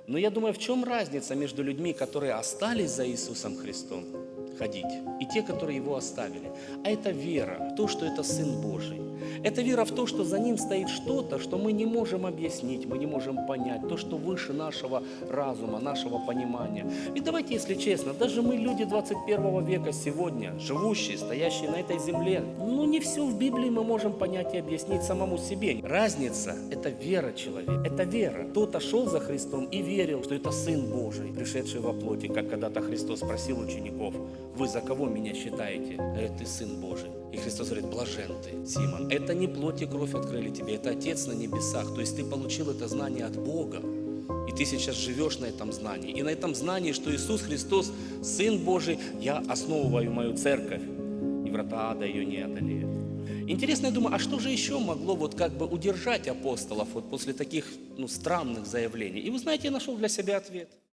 Но я думаю, в чем разница между людьми, которые остались за Иисусом Христом ходить, и те, которые Его оставили? А это вера в то, что это Сын Божий. Это вера в то, что за Ним стоит что-то, что мы не можем объяснить, мы не можем понять, то, что выше нашего разума, нашего понимания. И давайте, если честно, даже мы, люди 21 века сегодня, живущие, стоящие на этой земле, ну не все в Библии мы можем понять и объяснить самому себе. Разница – это вера человека, это вера. Кто-то шел за Христом и верил, что это Сын Божий, пришедший во плоти, как когда-то Христос спросил учеников: вы за кого меня считаете? Говорят: ты Сын Божий. И Христос говорит: блажен ты, Симон. Это не плоть и кровь открыли тебе, это Отец на небесах. То есть ты получил это знание от Бога. И ты сейчас живешь на этом знании. И на этом знании, что Иисус Христос, Сын Божий, я основываю мою церковь, и врата ада ее не одолеют. Интересно, я думаю, а что же еще могло вот как бы удержать апостолов вот после таких странных заявлений? И вы знаете, я нашел для себя ответ.